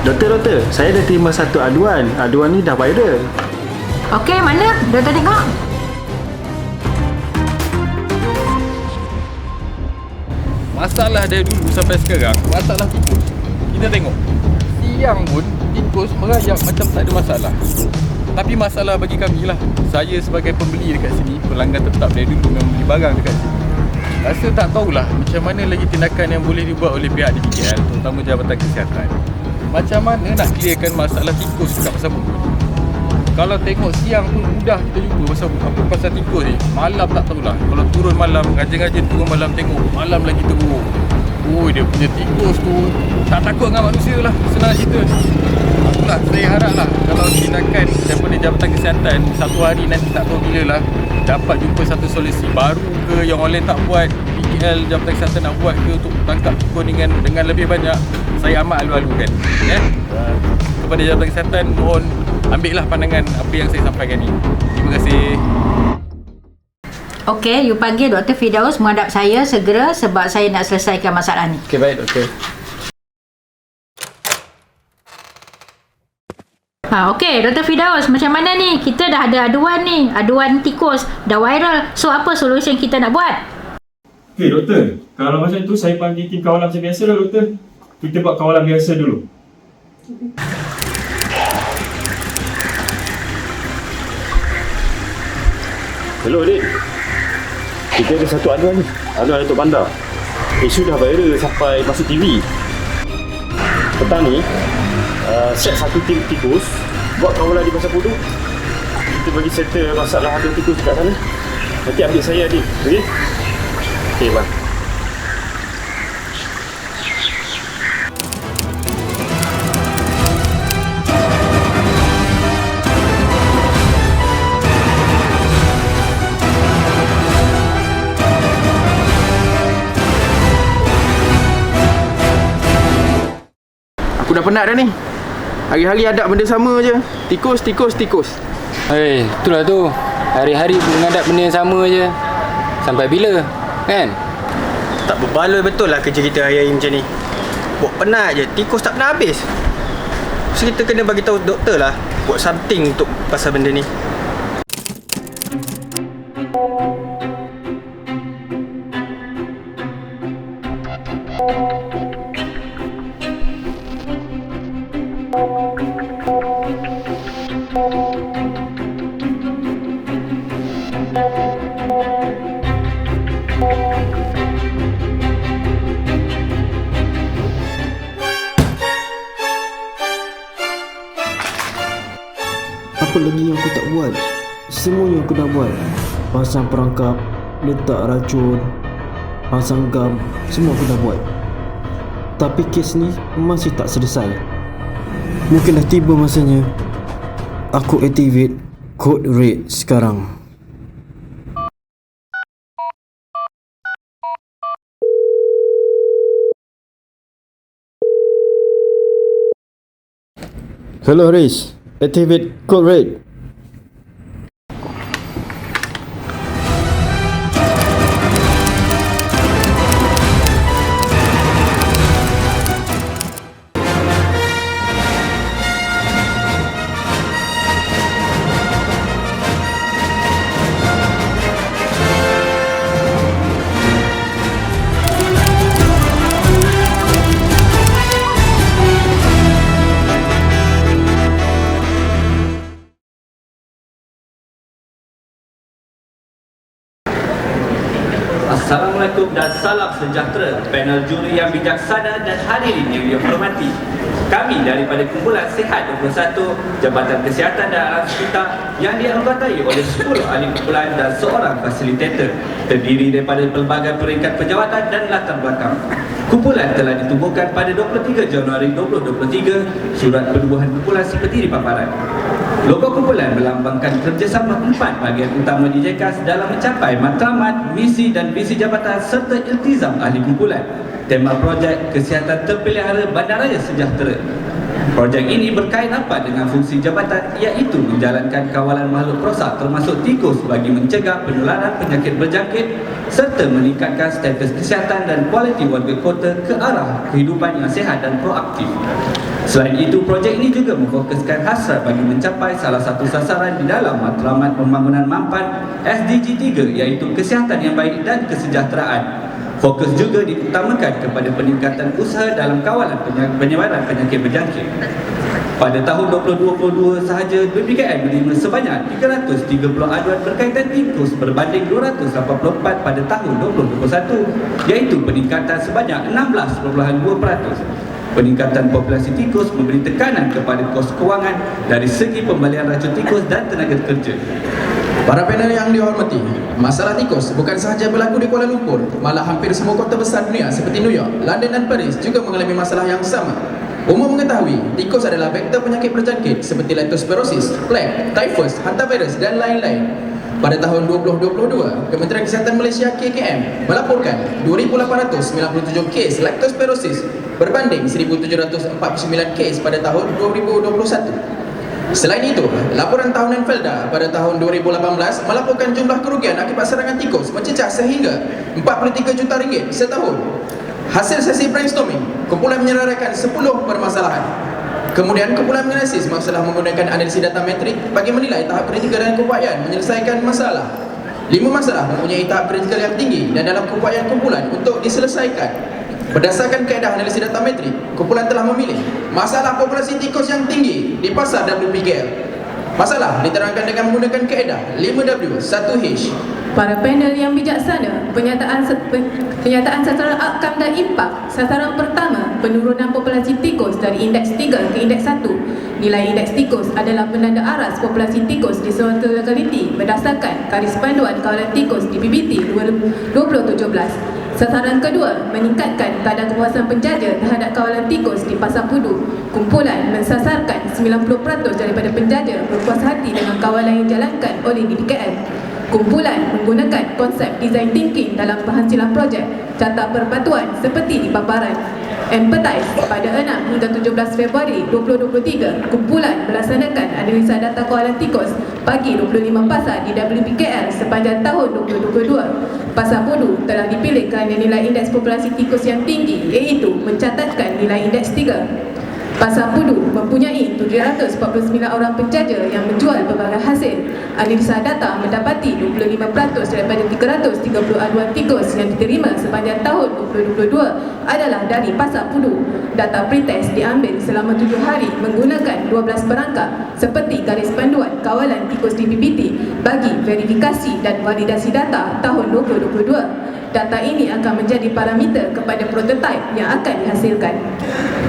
Doktor, saya dah terima satu aduan. Aduan ni dah viral. Okey, mana? Doktor tengok. Masalah dari dulu sampai sekarang, masalah tikus. Kita tengok, siang pun tikus merayap macam tak ada masalah. Tapi masalah bagi kami lah, saya sebagai pembeli dekat sini, pelanggan tetap dari dulu memang beli barang dekat sini. Rasa tak tahulah macam mana lagi tindakan yang boleh dibuat oleh pihak DBKL, terutama Jabatan Kesihatan. Macam mana nak clearkan masalah tikus dekat pasar Bungur. Kalau tengok siang pun mudah kita jumpa pasal tikus ni. Malam tak tahulah. Kalau turun malam, rajin-rajin turun malam tengok, malam lagi teruk. Oh, dia punya tikus tu tak takut dengan manusia lah. Senang cerita. Itulah, saya harap lah kalau tindakan daripada Jabatan Kesihatan satu hari nanti tak tahu bila lah dapat jumpa satu solusi baru ke yang orang lain tak buat, BKL Jabatan Kesihatan nak buat ke untuk tangkap tikus dengan lebih banyak, saya amat alu-alukan. Kepada Jabatan Kesihatan mohon ambil lah pandangan apa yang saya sampaikan ni. Terima kasih. Okey, you panggil Dr. Firdaus menghadap saya segera sebab saya nak selesaikan masalah ni. Okey, baik doktor. Okey, Dr. Firdaus, macam mana ni? Kita dah ada aduan ni. Aduan tikus dah viral. So, apa solution kita nak buat? Okey, doktor. Kalau macam tu, saya panggil tim kawalan macam biasa lah, doktor. Kita buat kawalan biasa dulu. Hello, Din. Kita ada satu aduan ni. Aduan Datuk Bandar. Isu dah viral sampai masuk TV. Petang ni, set satu tim tikus buat kawalan di Pasar Pudu. Kita bagi settle masalah ada tikus kat sana. Nanti ambil saya, Din. Okey? Okey, bang. Aku dah penat dah ni. Hari-hari hadap benda sama je. Tikus. Itulah tu. Hari-hari menghadap benda yang sama je. Sampai bila? Kan? Tak berbaloi betul lah kerja kita hari-hari macam ni. Buat penat je. Tikus tak pernah habis. So kita kena bagi tahu doktor lah. Buat something untuk pasal benda ni. Apa lagi yang aku tak buat? Semuanya aku dah buat. Pasang perangkap, letak racun, pasang gam, semua aku dah buat. Tapi kes ni masih tak selesai. Mungkin dah tiba masanya aku activate code red sekarang. Hello Riz, activate code red. Assalamualaikum dan salam sejahtera panel juri yang bijaksana dan hadirin yang dihormati. Kami daripada Kumpulan Sihat 21 Jabatan Kesihatan dan Alam Sekitar yang dianggotai oleh 10 ahli kumpulan dan seorang fasilitator terdiri daripada pelbagai peringkat penjawatan dan latar belakang. Kumpulan telah ditubuhkan pada 23 Januari 2023. Surat penubuhan kumpulan seperti di paparan. Logo kumpulan melambangkan kerjasama 4 bahagian utama DJKAS dalam mencapai matlamat, misi dan visi jabatan serta iltizam ahli kumpulan. Tema projek Kesihatan Terpelihara Bandaraya Sejahtera. Projek ini berkait rapat dengan fungsi jabatan, iaitu menjalankan kawalan makhluk rosak termasuk tikus bagi mencegah penularan penyakit berjangkit serta meningkatkan status kesihatan dan kualiti warga kota ke arah kehidupan yang sihat dan proaktif. Selain itu, projek ini juga memfokuskan hasrat bagi mencapai salah satu sasaran di dalam matlamat pembangunan mampan SDG 3, iaitu kesihatan yang baik dan kesejahteraan. Fokus juga diutamakan kepada peningkatan usaha dalam kawalan penyebaran penyakit berjangkit. Pada tahun 2022 sahaja, BPKM menerima sebanyak 330 aduan berkaitan tikus berbanding 284 pada tahun 2021, iaitu peningkatan sebanyak 16.2%. Peningkatan populasi tikus memberi tekanan kepada kos kewangan dari segi pembelian racun tikus dan tenaga kerja. Para panel yang dihormati, masalah tikus bukan sahaja berlaku di Kuala Lumpur, malah hampir semua kota besar dunia seperti New York, London dan Paris juga mengalami masalah yang sama. Umum mengetahui, tikus adalah vektor penyakit berjangkit seperti leptospirosis, plague, typhus, hantavirus dan lain-lain. Pada tahun 2022, Kementerian Kesihatan Malaysia KKM melaporkan 2,897 kes leptospirosis berbanding 1,749 kes pada tahun 2021. Selain itu, laporan tahunan Felda pada tahun 2018 melaporkan jumlah kerugian akibat serangan tikus mencecah sehingga 43 juta ringgit setahun. Hasil sesi brainstorming, kumpulan menyerahkan 10 permasalahan. Kemudian kumpulan menganalisis masalah menggunakan analisis data metrik bagi menilai tahap kritikal dan keupayaan menyelesaikan masalah. 5 masalah mempunyai tahap kritikal yang tinggi dan dalam keupayaan kumpulan untuk diselesaikan. Berdasarkan kaedah analisis data metrik, kumpulan telah memilih masalah populasi tikus yang tinggi di pasar WPKL. Masalah diterangkan dengan menggunakan kaedah 5W 1H. Para panel yang bijaksana, penyataan sasaran outcome dan impak. Sasaran pertama, penurunan populasi tikus dari indeks 3 ke indeks 1. Nilai indeks tikus adalah penanda aras populasi tikus di suatu lokaliti berdasarkan Garis Panduan Kawalan Tikus di PBT 2017. Sasaran kedua, meningkatkan kadar kepuasan penjaja terhadap kawalan tikus di Pasar Pudu. Kumpulan mensasarkan 90% daripada penjaja berpuas hati dengan kawalan yang dijalankan oleh DPKM. Kumpulan menggunakan konsep design thinking dalam penghasilan projek, carta perpatuan seperti di paparan. Empathize pada 6 hingga 17 Februari 2023, kumpulan melaksanakan analisa data kawalan tikus bagi 25 pasar di WPKL sepanjang tahun 2022. Pasar Pudu telah dipilih kerana nilai indeks populasi tikus yang tinggi, iaitu mencatatkan nilai indeks 3. Pasar Pudu mempunyai 749 orang penjaja yang menjual pelbagai hasil. Analisa data mendapati 25% daripada 330 aduan tikus yang diterima sepanjang tahun 2022 adalah dari Pasar Pudu. Data pretest diambil selama 7 hari menggunakan 12 perangkap seperti Garis Panduan Kawalan Tikus di PBT bagi verifikasi dan validasi data tahun 2022. Data ini akan menjadi parameter kepada prototipe yang akan dihasilkan.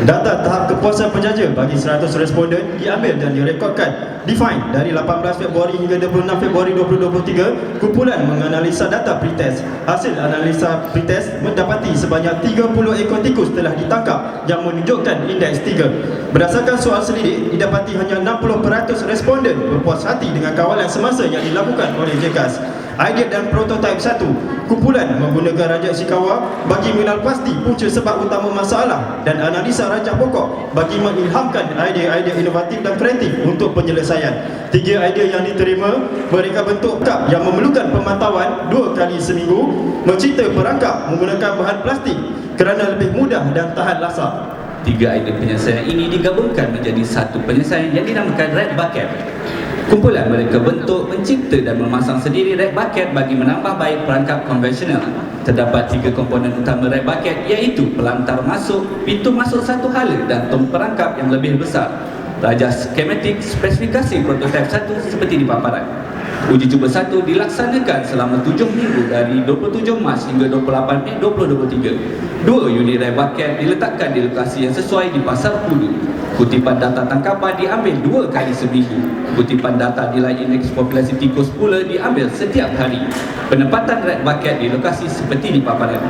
Data tahap kepuasan penjaja bagi 100 responden diambil dan direkodkan define dari 18 Februari hingga 26 Februari 2023. Kumpulan menganalisa data pretest. Hasil analisa pretest mendapati sebanyak 30 ekor tikus telah ditangkap yang menunjukkan indeks 3. Berdasarkan soal selidik, didapati hanya 60% responden berpuas hati dengan kawalan semasa yang dilakukan oleh JKAS. Idea dan prototipe 1. Kumpulan menggunakan rajak Shikawa bagi mengenal pasti punca sebab utama masalah dan analisa rajak pokok bagi mengilhamkan idea-idea inovatif dan kreatif untuk penyelesaian. 3 idea yang diterima, mereka bentuk perangkap yang memerlukan pemantauan 2 kali seminggu, mencipta perangkap menggunakan bahan plastik kerana lebih mudah dan tahan lasak. 3 idea penyelesaian ini digabungkan menjadi satu penyelesaian yang dinamakan Red Bucket. Kumpulan mereka bentuk, mencipta dan memasang sendiri Red Bucket bagi menambah baik perangkap konvensional. Terdapat 3 komponen utama Red Bucket, iaitu pelantar masuk, pintu masuk satu hala dan tong perangkap yang lebih besar. Rajah skematik spesifikasi prototipe 1 seperti di paparan. Uji cuba 1 dilaksanakan selama 7 minggu dari 27 Mac hingga 28 Mei 2023. 2 unit Red Bucket diletakkan di lokasi yang sesuai di Pasar Pudu. Kutipan data tangkapan diambil 2 kali seminggu. Kutipan data nilai indeks populasi tikus pula diambil setiap hari. Penempatan Red Bucket di lokasi seperti di paparan.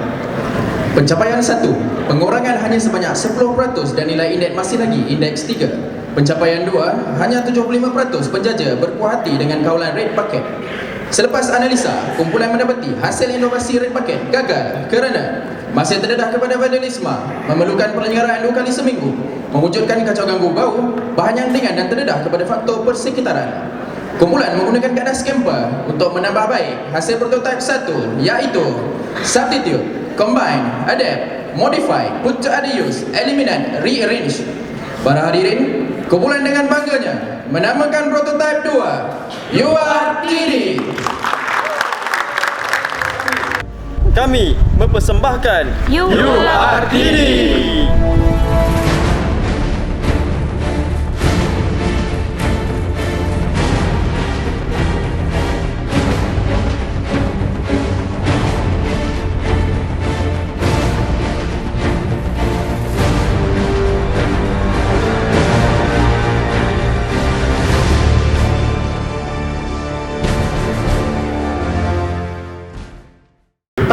Pencapaian 1. Pengurangan hanya sebanyak 10% dan nilai indeks masih lagi indeks 3. Pencapaian 2. Hanya 75% penjaja berpuas hati dengan kawalan Red Bucket. Selepas analisa, kumpulan mendapati hasil inovasi Red Bucket gagal kerana masih terdedah kepada vandalisme, memerlukan penyelenggaraan 2 kali seminggu, mewujudkan kacau ganggu bau, bahan yang ringan dan terdedah kepada faktor persekitaran. Kumpulan menggunakan kaedah Scamper untuk menambah baik hasil prototipe 1, iaitu substitute, combine, adapt, modify, put to other use, eliminate, rearrange. Para hadirin, kumpulan dengan bangganya menamakan prototipe 2 URTD. Kami mempersembahkan URTD.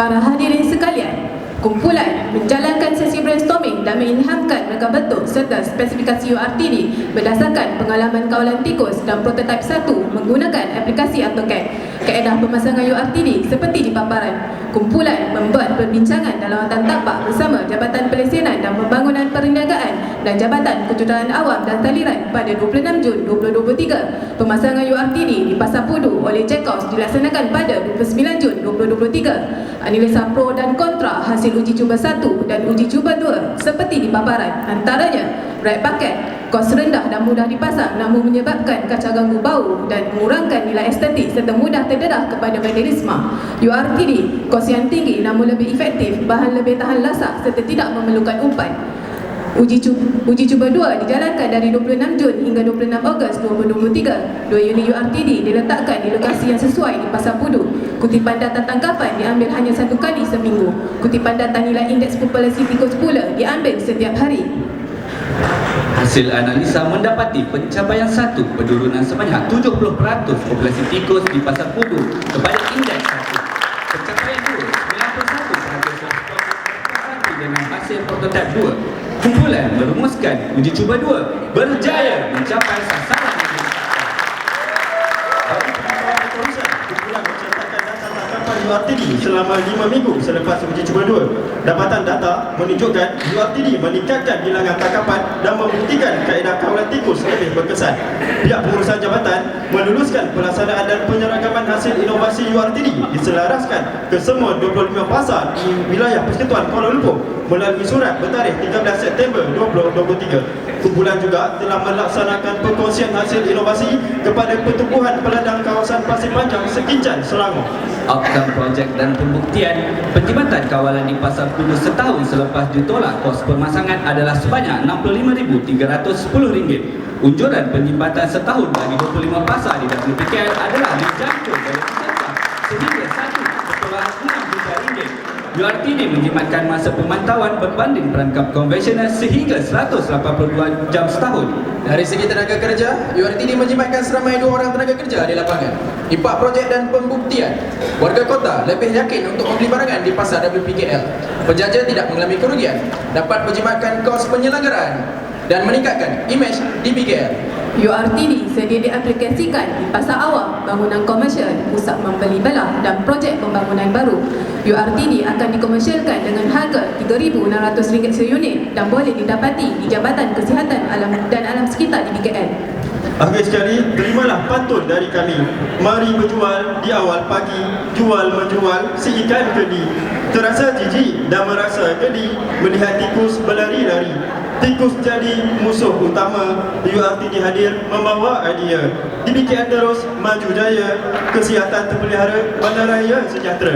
Para hadirin sekalian, kumpulan menjalankan sesi brainstorming dan mengilhamkan ragam bentuk serta spesifikasi URTD berdasarkan pengalaman kawalan tikus dan prototipe 1 menggunakan aplikasi AutoCAD. Kaedah pemasangan URTD seperti di paparan. Kumpulan membuat perbincangan dalam lawatan tapak bersama Jabatan Pelesenan dan Pembangunan Perniagaan dan Jabatan Kejuruteraan Awam dan Taliran pada 26 Jun 2023. Pemasangan URTD di Pasar Pudu oleh Jacobs dilaksanakan pada 29 Jun 2023. Analisa pro dan kontra hasil uji cuba 1 dan uji cuba 2 seperti di paparan. Antaranya, rak paket, kos rendah dan mudah dipasang namun menyebabkan kacau ganggu bau dan mengurangkan nilai estetik serta mudah terdedah kepada vandalisme. URTD, kos yang tinggi namun lebih efektif, bahan lebih tahan lasak serta tidak memerlukan umpan. Uji cuba 2 dijalankan dari 26 Jun hingga 26 Ogos 2023. 2 unit URTD diletakkan di lokasi yang sesuai di Pasar Pudu. Kutipan data tangkapan diambil hanya 1 kali seminggu. Kutipan data nilai indeks populasi tikus pula diambil setiap hari. Hasil analisa mendapati pencapaian 1 penurunan sebanyak 70% populasi tikus di Pasar Pudu kepada indeks 1. Pencapaian 2, 91% dengan hasil prototipe 2. Kumpulan merumuskan uji cuba 2 berjaya mencapai sasaran yang ditetapkan. Kumpulan mencatatkan data tangkapan URTD selama 5 minggu selepas uji cuba 2. Dapatan data menunjukkan URTD meningkatkan bilangan tangkapan dan membuktikan kaedah kawalan tikus lebih berkesan. Pihak pengurusan jabatan meluluskan pelaksanaan dan penyeragaman hasil inovasi URTD diselaraskan ke semua 25 pasar di wilayah Persekutuan Kuala Lumpur melalui surat bertarikh 13 September 2023. Kumpulan juga telah melaksanakan perkongsian hasil inovasi kepada Pertubuhan Peladang Kawasan Pasir Panjang Sekincan, Selangor. Outcome projek dan pembuktian penjimatan kawalan di Pasar Pudu setahun selepas ditolak kos pemasangan adalah sebanyak RM65,310. Unjuran penjimatan setahun bagi 25 pasar di WPKL adalah dijangkau oleh peserta sehingga RM1,6 juta. URTD menjimatkan masa pemantauan berbanding perangkap konvensional sehingga 182 jam setahun. Dari segi tenaga kerja, URTD menjimatkan seramai 2 orang tenaga kerja di lapangan. Impak projek dan pembuktian. Warga kota lebih yakin untuk membeli barangan di pasar WPKL. Penjaja tidak mengalami kerugian. Dapat menjimatkan kos penyelenggaraan dan meningkatkan imej di PKL. URTD sedia diaplikasikan di pasar awam, bangunan komersial, pusat membeli belah dan projek pembangunan baru. URTD akan dikomersialkan dengan harga RM3,600 seunit dan boleh didapati di Jabatan Kesihatan Alam dan Alam Sekitar di PKL. Akhir sekali, terimalah pantun dari kami. Mari berjual di awal pagi, jual menjual si ikan kedi. Terasa jijik dan merasa gedi melihat tikus berlari-lari. Tikus jadi musuh utama. URTD hadir membawa idea. Dibikin terus maju jaya, kesihatan terpelihara, bandaraya sejahtera.